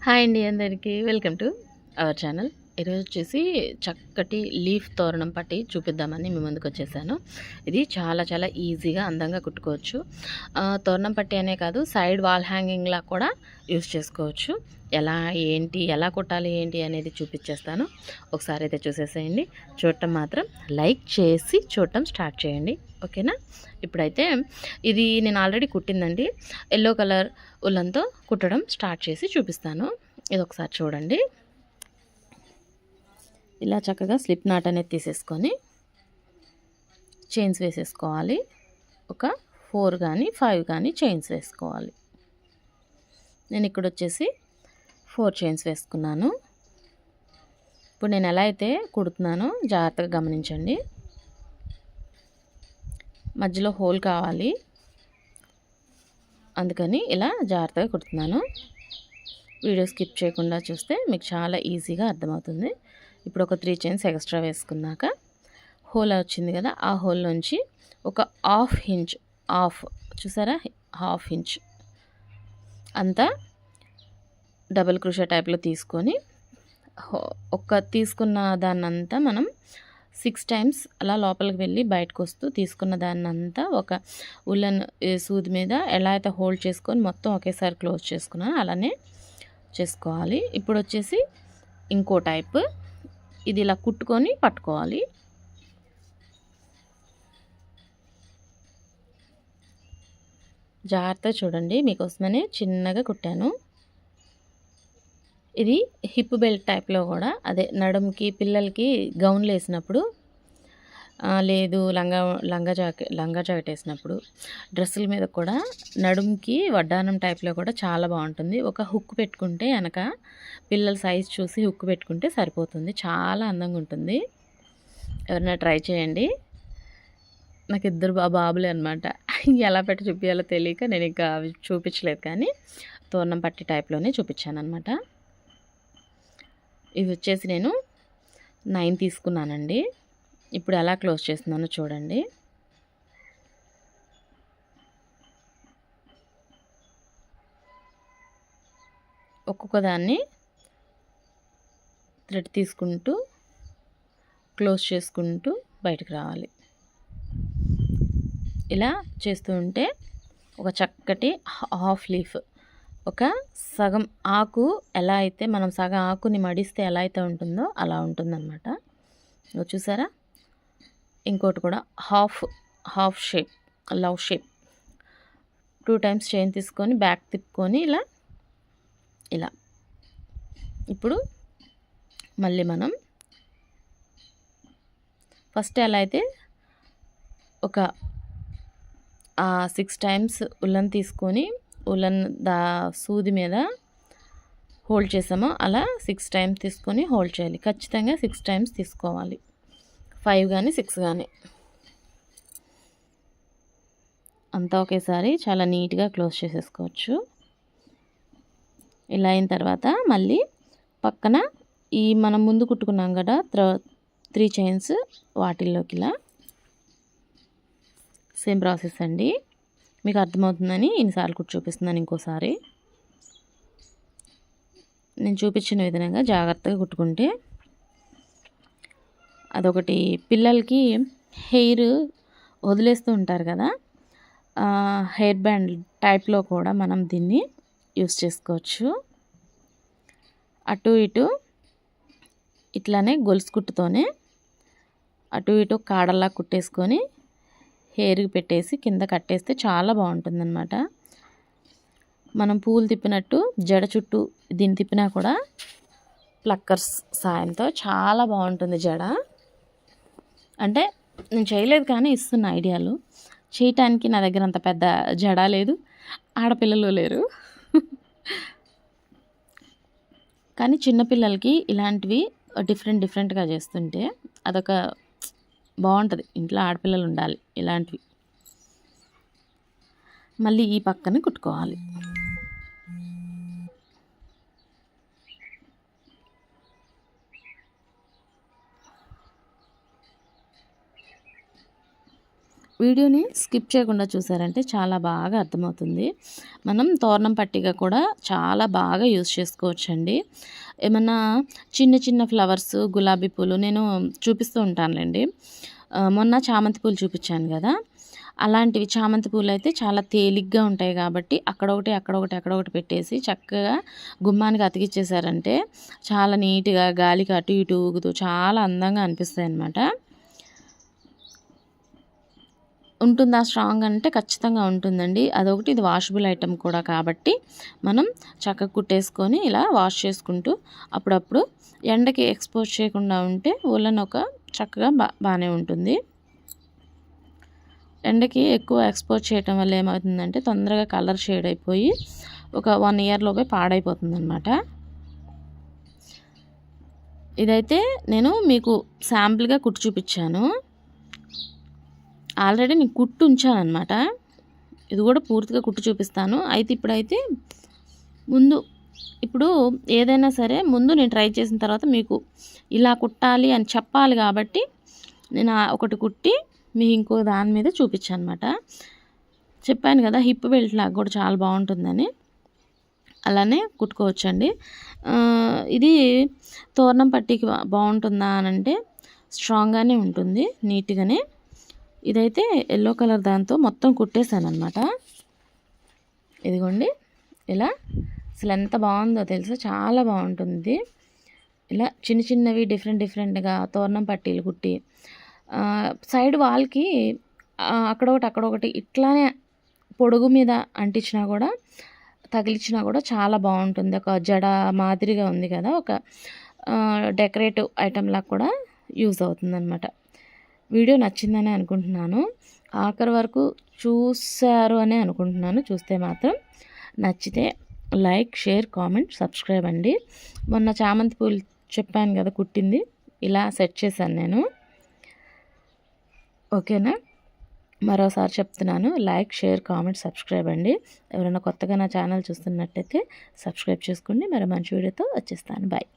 Hi అండి అందరికీ welcome to our channel. ఈరోజు వచ్చేసి చక్కటి లీఫ్ తోరణం పట్టి చూపిద్దామని మీ ముందుకు వచ్చేసాను. ఇది చాలా చాలా ఈజీగా అందంగా కుట్టుకోవచ్చు. తోరణం పట్టి అనే కాదు, సైడ్ వాల్ హ్యాంగింగ్లా కూడా యూస్ చేసుకోవచ్చు. ఎలా కుట్టాలి ఏంటి అనేది చూపించేస్తాను. ఒకసారి అయితే చూసేసేయండి. చూడటం మాత్రం లైక్ చేసి చూడటం స్టార్ట్ చేయండి, ఓకేనా? ఇప్పుడైతే ఇది నేను ఆల్రెడీ కుట్టిందండి. ఎల్లో కలర్ ఉల్లన్తో కుట్టడం స్టార్ట్ చేసి చూపిస్తాను. ఇది ఒకసారి చూడండి. ఇలా చక్కగా స్లిప్ నాట్ అనేది తీసేసుకొని చైన్స్ వేసేసుకోవాలి. ఒక 4 కానీ 5 కానీ చైన్స్ వేసుకోవాలి. నేను ఇక్కడ వచ్చేసి 4 చైన్స్ వేసుకున్నాను. ఇప్పుడు నేను ఎలా అయితే కుడుతున్నానో జాగ్రత్తగా గమనించండి. మధ్యలో హోల్ కావాలి, అందుకని ఇలా జాగ్రత్తగా కుడుతున్నాను. వీడియో స్కిప్ చేయకుండా చూస్తే మీకు చాలా ఈజీగా అర్థమవుతుంది. ఇప్పుడు ఒక 3 చైన్స్ ఎక్స్ట్రా వేసుకున్నాక హోల్ వచ్చింది కదా, ఆ హోల్ నుంచి ఒక హాఫ్ చూసారా, హాఫ్ ఇంచ్ అంతా డబుల్ క్రోషే టైప్లో తీసుకొని తీసుకున్న దాన్నంతా మనం 6 టైమ్స్ అలా లోపలికి వెళ్ళి బయటకు వస్తూ తీసుకున్న దాన్నంతా ఒక ఉల్లన్ సూది మీద ఎలా అయితే హోల్డ్ చేసుకొని మొత్తం ఒకేసారి క్లోజ్ చేసుకున్నాను అలానే చేసుకోవాలి. ఇప్పుడు వచ్చేసి ఇంకో టైప్, ఇది ఇలా కుట్టుకొని పట్టుకోవాలి. జాగ్రత్తగా చూడండి, మీకోసమనే చిన్నగా కుట్టాను. ఇది హిప్ బెల్ట్ టైప్లో కూడా, అదే నడుముకి పిల్లలకి గౌన్లు వేసినప్పుడు, లేదు లంగా జాకెట్ వేసినప్పుడు, డ్రెస్సుల మీద కూడా నడుముకి వడ్డానం టైప్లో కూడా చాలా బాగుంటుంది. ఒక హుక్ పెట్టుకుంటే వెనక పిల్లల సైజ్ చూసి హుక్ పెట్టుకుంటే సరిపోతుంది, చాలా అందంగా ఉంటుంది. ఎవరైనా ట్రై చేయండి. నాకు 2 బాబులే అనమాట. ఎలా పెట్టి చూపించాలో తెలియక నేను ఇంకా అవి చూపించలేదు, కానీ తోరణం పట్టి టైప్లోనే చూపించాను అనమాట. ఇవి వచ్చేసి నేను 9 తీసుకున్నానండి. ఇప్పుడు ఎలా క్లోజ్ చేస్తున్నానో చూడండి. ఒక్కొక్క దాన్ని థ్రెడ్ తీసుకుంటూ క్లోజ్ చేసుకుంటూ బయటకు రావాలి. ఇలా చేస్తూ ఉంటే ఒక చక్కటి హాఫ్ లీఫ్, ఒక సగం ఆకు ఎలా అయితే మనం సగం ఆకుని మడిస్తే ఎలా అయితే ఉంటుందో అలా ఉంటుందన్నమాట. చూసారా? ఇంకోటి కూడా half shape, love shape. 2 times chain తీసుకొని బ్యాక్ తిప్పుకొని ఇలా ఇప్పుడు మళ్ళీ మనం ఫస్ట్ ఎలా అయితే ఒక 6 టైమ్స్ ఉల్లన్ తీసుకొని సూది మీద హోల్డ్ చేసామో అలా 6 టైమ్స్ తీసుకొని హోల్డ్ చేయాలి. ఖచ్చితంగా 6 టైమ్స్ తీసుకోవాలి, 5 కానీ 6 కానీ. అంతా ఒకేసారి చాలా నీట్గా క్లోజ్ చేసేసుకోవచ్చు. ఇలా అయిన తర్వాత మళ్ళీ పక్కన మనం ముందు కుట్టుకున్నాం కదా 3 చైన్స్, వాటిల్లోకి ఇలా సేమ్ ప్రాసెస్ అండి. మీకు అర్థమవుతుందని ఇన్నిసార్లు కుట్టి చూపిస్తున్నాను. ఇంకోసారి నేను చూపించిన విధంగా జాగ్రత్తగా కుట్టుకుంటే అదొకటి. పిల్లలకి హెయిర్ వదిలేస్తూ ఉంటారు కదా, హెయిర్ బ్యాండ్ టైప్లో కూడా మనం దీన్ని యూస్ చేసుకోవచ్చు. అటు ఇటు ఇట్లానే గొలుసు కుట్టుతోనే అటు ఇటు కాడల్లా కుట్టేసుకొని హెయిర్కి పెట్టేసి కింద కట్టేస్తే చాలా బాగుంటుందన్నమాట. మనం పూలు తిప్పినట్టు జడ చుట్టూ దీన్ని తిప్పినా కూడా ప్లక్కర్స్ సాయంతో చాలా బాగుంటుంది జడ. అంటే నేను చేయలేదు కానీ ఇస్తున్న ఐడియాలు. చేయటానికి నా దగ్గర అంత పెద్ద జడ లేదు, ఆడపిల్లలు లేరు. కానీ చిన్నపిల్లలకి ఇలాంటివి డిఫరెంట్గా చేస్తుంటే అదొక బాగుంటుంది. ఇంట్లో ఆడపిల్లలు ఉండాలి ఇలాంటివి. మళ్ళీ ఈ పక్కన కుట్టుకోవాలి. వీడియోని స్కిప్ చేయకుండా చూసారంటే చాలా బాగా అర్థమవుతుంది. మనం తోరణం పట్టిగా కూడా చాలా బాగా యూజ్ చేసుకోవచ్చండి. ఏమన్నా చిన్న చిన్న ఫ్లవర్స్, గులాబీ పూలు నేను చూపిస్తూ ఉంటానులేండి. మొన్న చామంతి పూలు చూపించాను కదా, అలాంటివి చామంతి పూలు అయితే చాలా తేలిగ్గా ఉంటాయి కాబట్టి అక్కడొకటి అక్కడొకటి అక్కడొకటి పెట్టేసి చక్కగా గుమ్మానికి అతికిచ్చేసారంటే చాలా నీట్గా గాలికి అటు ఇటు ఊగుతూ చాలా అందంగా అనిపిస్తాయి అన్నమాట. ఉంటుందా స్ట్రాంగ్ అంటే ఖచ్చితంగా ఉంటుందండి. అదొకటి, ఇది వాషబుల్ ఐటెం కూడా కాబట్టి మనం చక్కగా కుట్టేసుకొని ఇలా వాష్ చేసుకుంటూ అప్పుడప్పుడు ఎండకి ఎక్స్పోజ్ చేయకుండా ఉంటే ఉలెన్ ఒక చక్కగా బాగానే ఉంటుంది. ఎండకి ఎక్కువ ఎక్స్పోజ్ చేయటం వల్ల ఏమవుతుందంటే తొందరగా కలర్ షేడ్ అయిపోయి ఒక 1 ఇయర్ లోపే పాడైపోతుందన్నమాట. ఇదైతే నేను మీకు శాంపుల్గా కుట్టి చూపించాను. ఆల్రెడీ నేను కుట్టు ఉంచాను అనమాట. ఇది కూడా పూర్తిగా కుట్టు చూపిస్తాను. అయితే ఇప్పుడు ఏదైనా సరే ముందు నేను ట్రై చేసిన తర్వాత మీకు ఇలా కుట్టాలి అని చెప్పాలి కాబట్టి నేను ఒకటి కుట్టి మీకు ఇంకో దాని మీద చూపించాను అనమాట. చెప్పాను కదా హిప్ బెల్ట్ లాగా కూడా చాలా బాగుంటుందని, అలానే కుట్టుకోవచ్చండి. ఇది తోరణం పట్టీకి బాగుంటుందా అని అంటే స్ట్రాంగ్గానే ఉంటుంది, నీట్గానే. ఇదైతే ఎల్లో కలర్ దాంతో మొత్తం కుట్టేశాను అనమాట. ఇదిగోండి ఇలా, అసలు ఎంత బాగుందో తెలుసా, చాలా బాగుంటుంది. ఇలా చిన్న చిన్నవి డిఫరెంట్గా తోరణం పట్టీలు కుట్టి సైడ్ వాల్కి అక్కడొకటి ఇట్లానే పొడుగు మీద అంటించినా కూడా తగిలించినా కూడా చాలా బాగుంటుంది. ఒక జడ మాదిరిగా ఉంది కదా, ఒక డెకరేటివ్ ఐటెంలా కూడా యూజ్ అవుతుందన్నమాట. వీడియో నచ్చిందని అనుకుంటున్నాను. ఆఖరి వరకు చూశారు అని అనుకుంటున్నాను. చూస్తే మాత్రం నచ్చితే లైక్, షేర్, కామెంట్, సబ్స్క్రైబ్ అండి. మొన్న చామంతి పూలు చెప్పాను కదా కుట్టింది, ఇలా సెట్ చేశాను నేను. ఓకేనా? మరోసారి చెప్తున్నాను, లైక్, షేర్, కామెంట్, సబ్స్క్రైబ్ అండి. ఎవరైనా కొత్తగా నా ఛానల్ చూస్తున్నట్టయితే సబ్స్క్రైబ్ చేసుకోండి. మరో మంచి వీడియోతో వచ్చేస్తాను. బాయ్.